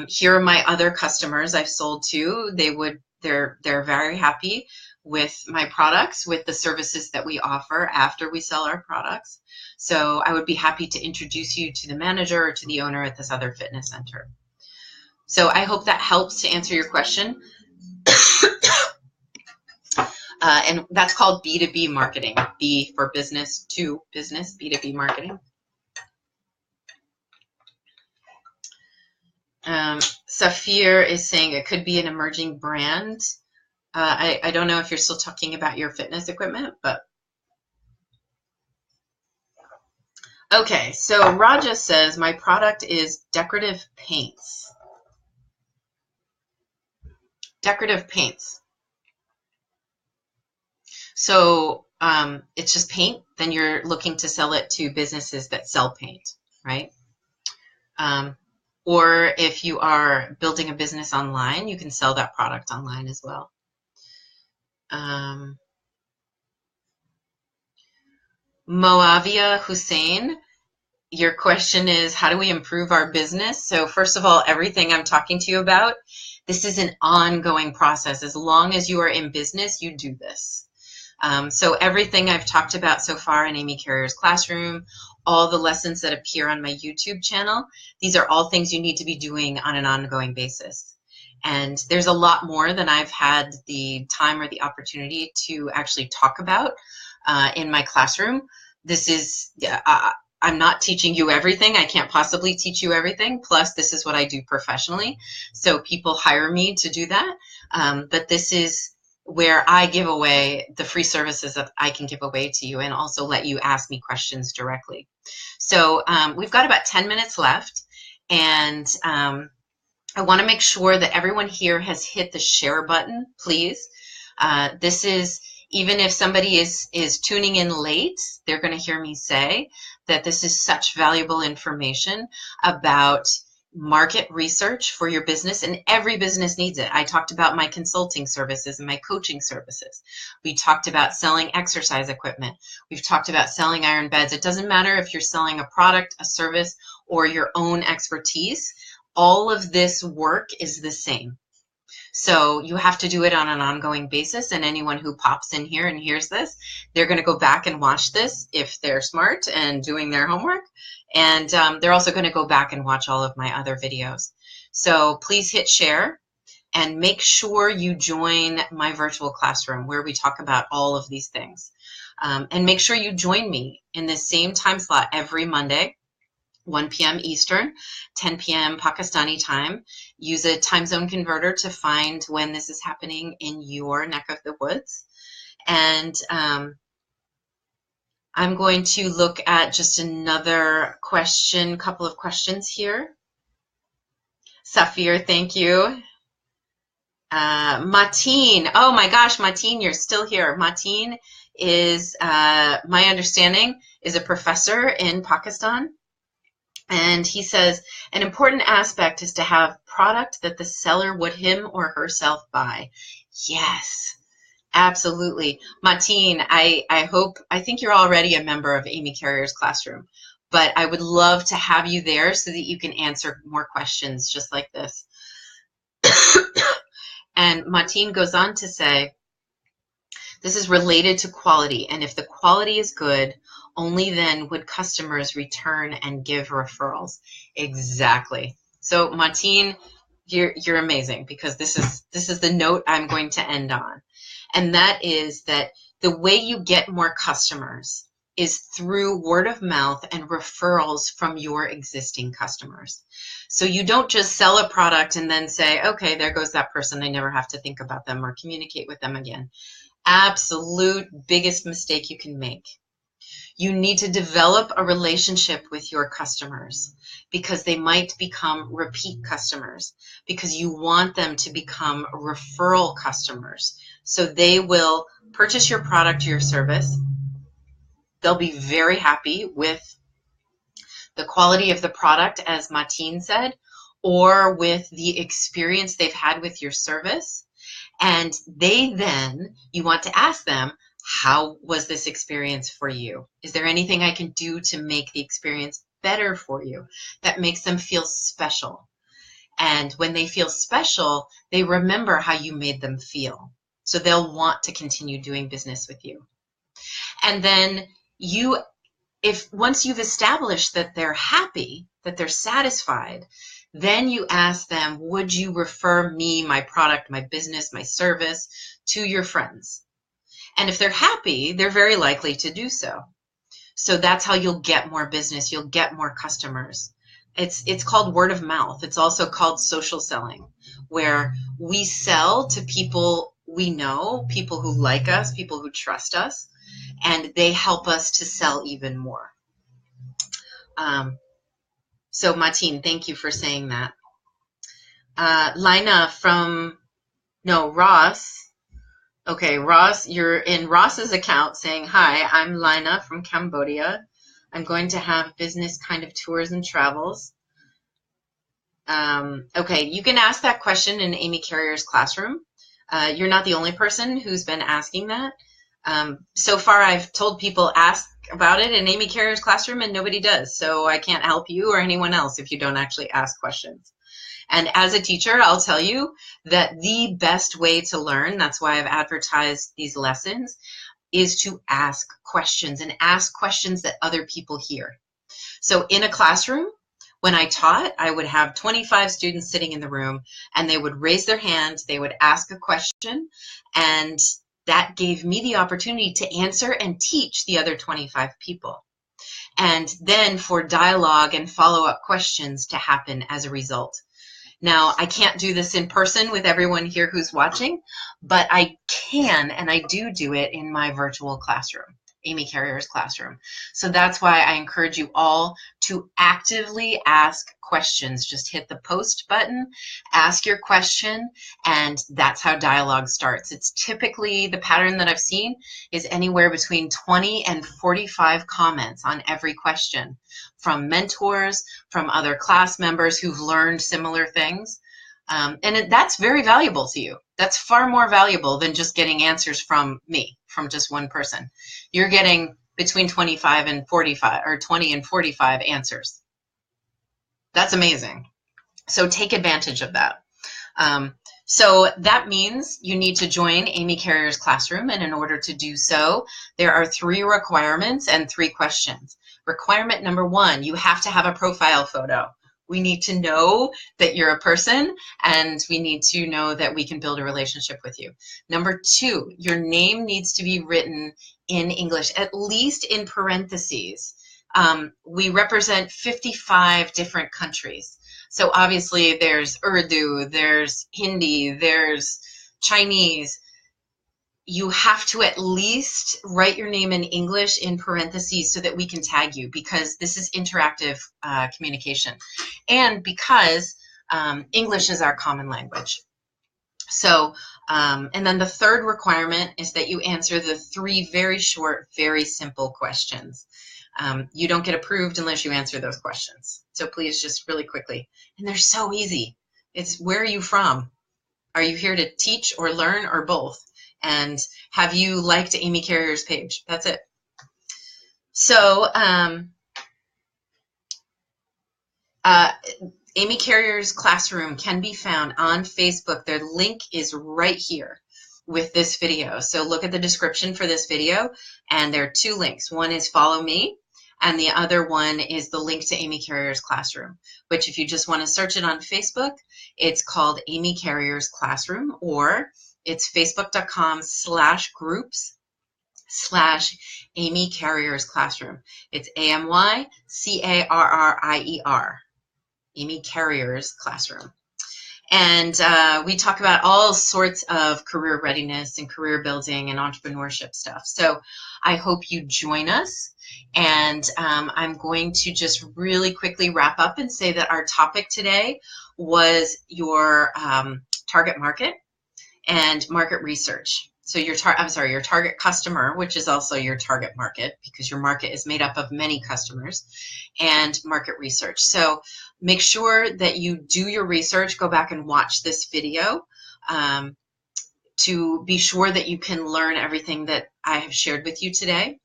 Here are my other customers I've sold to. They're very happy with my products, with the services that we offer after we sell our products. So I would be happy to introduce you to the manager or to the owner at this other fitness center. So I hope that helps to answer your question. And that's called B2B marketing. B for business to business, B2B marketing. Safir is saying it could be an emerging brand. I don't know if you're still talking about your fitness equipment, but okay. So Raja says my product is decorative paints. Decorative paints. So it's just paint. Then you're looking to sell it to businesses that sell paint, right? Or if you are building a business online, you can sell that product online as well. Moavia Hussein, your question is, how do we improve our business? So first of all, everything I'm talking to you about, this is an ongoing process. As long as you are in business, you do this. So everything I've talked about so far in Amy Carrier's classroom, all the lessons that appear on my YouTube channel, these are all things you need to be doing on an ongoing basis. And there's a lot more than I've had the time or the opportunity to actually talk about in my classroom. This is, I'm not teaching you everything. I can't possibly teach you everything. Plus, this is what I do professionally. So people hire me to do that. But this is where I give away the free services that I can give away to you and also let you ask me questions directly. So we've got about 10 minutes left. And I want to make sure that everyone here has hit the share button, please. This is, even if somebody is tuning in late, they're going to hear me say that this is such valuable information about market research for your business, and every business needs it. I talked about my consulting services and my coaching services. We talked about selling exercise equipment. We've talked about selling iron beds. It doesn't matter if you're selling a product, a service, or your own expertise. All of this work is the same. So you have to do it on an ongoing basis, and anyone who pops in here and hears this, they're going to go back and watch this if they're smart and doing their homework, and they're also going to go back and watch all of my other videos. So please hit share and make sure you join my virtual classroom where we talk about all of these things. And make sure you join me in the same time slot every Monday, 1 p.m. Eastern, 10 p.m. Pakistani time. Use a time zone converter to find when this is happening in your neck of the woods. And I'm going to look at just another question, couple of questions here. Safir, thank you. Mateen, oh my gosh, Mateen, you're still here. Mateen is, my understanding, is a professor in Pakistan. And he says, an important aspect is to have product that the seller would him or herself buy. Yes, absolutely. Mateen, I think you're already a member of Amy Carrier's classroom, but I would love to have you there so that you can answer more questions just like this. And Mateen goes on to say, this is related to quality, and if the quality is good, only then would customers return and give referrals. Exactly. So Mateen, you're amazing, because this is the note I'm going to end on. And that is that the way you get more customers is through word of mouth and referrals from your existing customers. So you don't just sell a product and then say, okay, there goes that person. I never have to think about them or communicate with them again. Absolute biggest mistake you can make. You need to develop a relationship with your customers, because they might become repeat customers, because you want them to become referral customers. So they will purchase your product or your service. They'll be very happy with the quality of the product, as Mateen said, or with the experience they've had with your service. And you want to ask them, how was this experience for you? Is there anything I can do to make the experience better for you that makes them feel special? And when they feel special, they remember how you made them feel. So they'll want to continue doing business with you. And then once you've established that they're happy, that they're satisfied, then you ask them, would you refer me, my product, my business, my service to your friends? And if they're happy, they're very likely to do so. So that's how you'll get more business. You'll get more customers. it's called word of mouth. It's also called social selling, where we sell to people we know, people who like us, people who trust us, and they help us to sell even more. So Martin, thank you for saying that. Lina Ross. Okay, Ross, you're in Ross's account saying, hi, I'm Lina from Cambodia. I'm going to have business kind of tours and travels. Okay, you can ask that question in Amy Carrier's classroom. You're not the only person who's been asking that. So far, I've told people ask about it in Amy Carrier's classroom, and nobody does. So I can't help you or anyone else if you don't actually ask questions. And as a teacher, I'll tell you that the best way to learn, that's why I've advertised these lessons, is to ask questions and ask questions that other people hear. So in a classroom, when I taught, I would have 25 students sitting in the room, and they would raise their hand, they would ask a question, and that gave me the opportunity to answer and teach the other 25 people. And then for dialogue and follow-up questions to happen as a result. Now, I can't do this in person with everyone here who's watching, but I can, and I do it in my virtual classroom, Amy Carrier's classroom. So that's why I encourage you all to actively ask questions. Just hit the post button, ask your question, and that's how dialogue starts. It's typically, the pattern that I've seen is anywhere between 20 and 45 comments on every question, from mentors, from other class members who've learned similar things. And that's very valuable to you. That's far more valuable than just getting answers from me, from just one person. You're getting between 25 and 45, or 20 and 45 answers. That's amazing. So take advantage of that. So that means you need to join Amy Carrier's classroom, and in order to do so, there are 3 requirements and 3 questions. Requirement number 1, you have to have a profile photo. We need to know that you're a person, and we need to know that we can build a relationship with you. Number 2, your name needs to be written in English, at least in parentheses. We represent 55 different countries. So obviously there's Urdu, there's Hindi, there's Chinese. You have to at least write your name in English in parentheses so that we can tag you, because this is interactive communication, and because English is our common language. So, and then the 3rd requirement is that you answer the 3 very short, very simple questions. You don't get approved unless you answer those questions. So please, just really quickly. And they're so easy. It's, where are you from? Are you here to teach or learn, or both? And have you liked Amy Carrier's page? That's it. So Amy Carrier's classroom can be found on Facebook. Their link is right here with this video. So look at the description for this video, and there are 2 links. One is follow me, and the other one is the link to Amy Carrier's classroom, which, if you just want to search it on Facebook, it's called Amy Carrier's Classroom, or it's facebook.com/groups/Amy Carrier's Classroom. It's AMYCARRIER, Amy Carrier's Classroom. And we talk about all sorts of career readiness and career building and entrepreneurship stuff. So I hope you join us. And I'm going to just really quickly wrap up and say that our topic today was your target market and market research. So your target customer, which is also your target market, because your market is made up of many customers, and market research. So make sure that you do your research. Go back and watch this video to be sure that you can learn everything that I have shared with you today.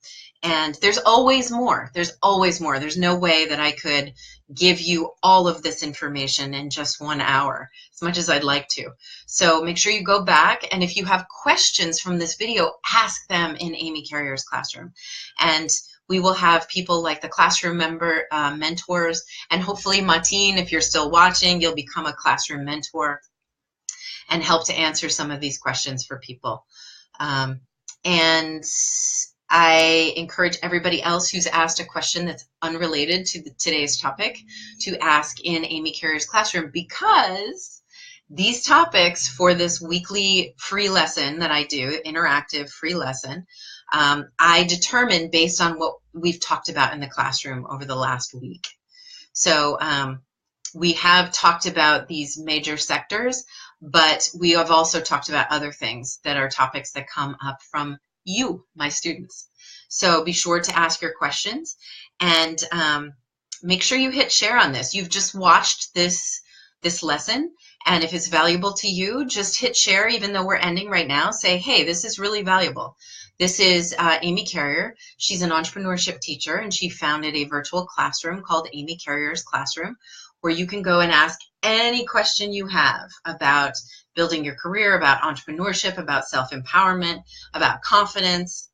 And there's always more. There's always more. There's no way that I could give you all of this information in just 1 hour, as much as I'd like to. So make sure you go back, and if you have questions from this video, ask them in Amy Carrier's classroom. And we will have people like the classroom mentors, and hopefully, Martin, if you're still watching, you'll become a classroom mentor and help to answer some of these questions for people. And I encourage everybody else who's asked a question that's unrelated to today's topic to ask in Amy Carrier's classroom, because these topics for this weekly free lesson that I do, interactive free lesson, I determine based on what we've talked about in the classroom over the last week. So we have talked about these major sectors, but we have also talked about other things that are topics that come up from you, my students. So be sure to ask your questions, and make sure you hit share on this. You've just watched this lesson, and if it's valuable to you, just hit share. Even though we're ending right now, say, hey, this is really valuable. This is Amy Carrier. She's an entrepreneurship teacher, and she founded a virtual classroom called Amy Carrier's Classroom, where you can go and ask any question you have about building your career, about entrepreneurship, about self-empowerment, about confidence.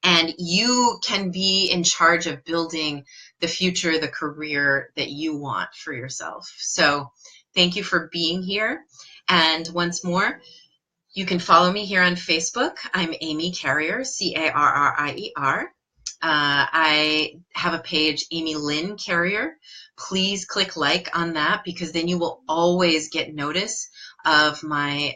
And you can be in charge of building the future, the career that you want for yourself. So thank you for being here. And once more, you can follow me here on Facebook. I'm Amy Carrier, C-A-R-R-I-E-R. I have a page, Amy Lynn Carrier. Please click like on that, because then you will always get notice of my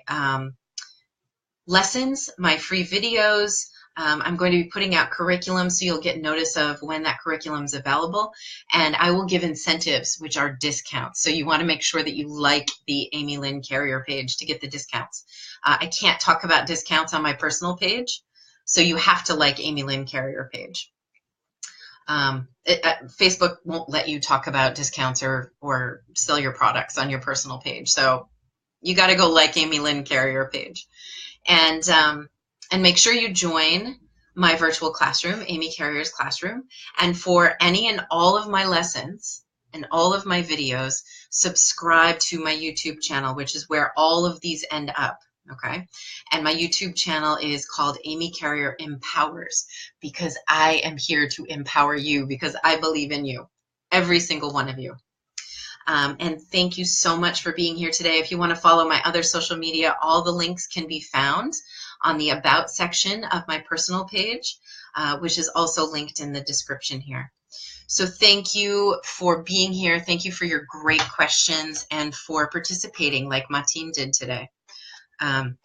lessons, my free videos. I'm going to be putting out curriculum, so you'll get notice of when that curriculum is available. And I will give incentives, which are discounts. So you want to make sure that you like the Amy Lynn Carrier page to get the discounts. I can't talk about discounts on my personal page, so you have to like Amy Lynn Carrier page. Facebook won't let you talk about discounts or sell your products on your personal page. So you got to go like Amy Lynn Carrier page. And make sure you join my virtual classroom, Amy Carrier's Classroom. And for any and all of my lessons and all of my videos, subscribe to my YouTube channel, which is where all of these end up. Okay. And my YouTube channel is called Amy Carrier Empowers, because I am here to empower you, because I believe in you, every single one of you. And thank you so much for being here today. If you want to follow my other social media, all the links can be found on the About section of my personal page, which is also linked in the description here. So thank you for being here. Thank you for your great questions and for participating like Martine did today. And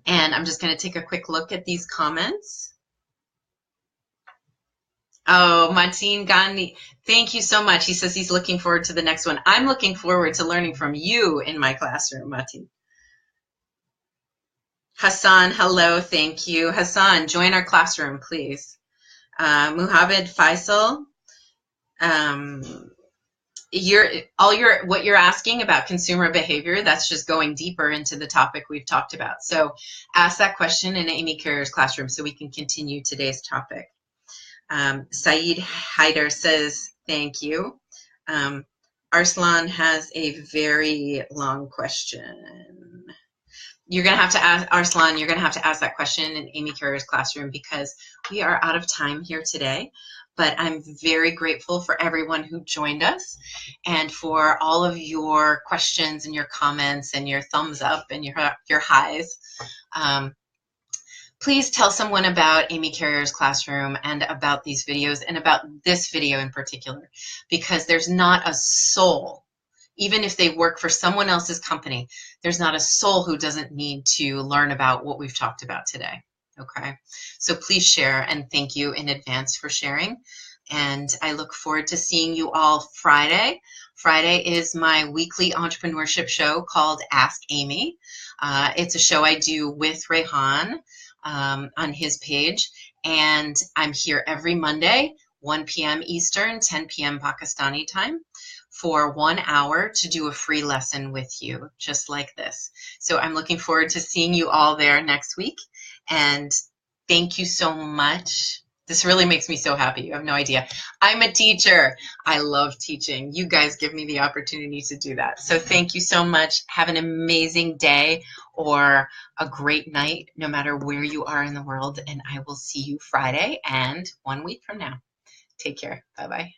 I'm just going to take a quick look at these comments. Oh, Martine Gandhi, thank you so much. He says he's looking forward to the next one. I'm looking forward to learning from you in my classroom, Martine. Hassan, hello, thank you. Hassan, join our classroom, please. Muhammad Faisal, what you're asking about consumer behavior, that's just going deeper into the topic we've talked about. So ask that question in Amy Carrier's Classroom so we can continue today's topic. Saeed Haider says, thank you. Arslan has a very long question. You're going to have to ask, Arslan, you're going to have to ask that question in Amy Carrier's Classroom, because we are out of time here today. But I'm very grateful for everyone who joined us and for all of your questions and your comments and your thumbs up and your highs. Please tell someone about Amy Carrier's Classroom and about these videos and about this video in particular, because there's not a soul, even if they work for someone else's company, there's not a soul who doesn't need to learn about what we've talked about today. Okay, so please share, and thank you in advance for sharing. And I look forward to seeing you all Friday. Friday is my weekly entrepreneurship show called Ask Amy. It's a show I do with Rehan on his page, and I'm here every Monday, 1 p.m. Eastern, 10 p.m. Pakistani time, for 1 hour to do a free lesson with you, just like this. So I'm looking forward to seeing you all there next week. And thank you so much. This really makes me so happy. You have no idea. I'm a teacher. I love teaching. You guys give me the opportunity to do that. So thank you so much. Have an amazing day or a great night, no matter where you are in the world. And I will see you Friday and 1 week from now. Take care. Bye-bye.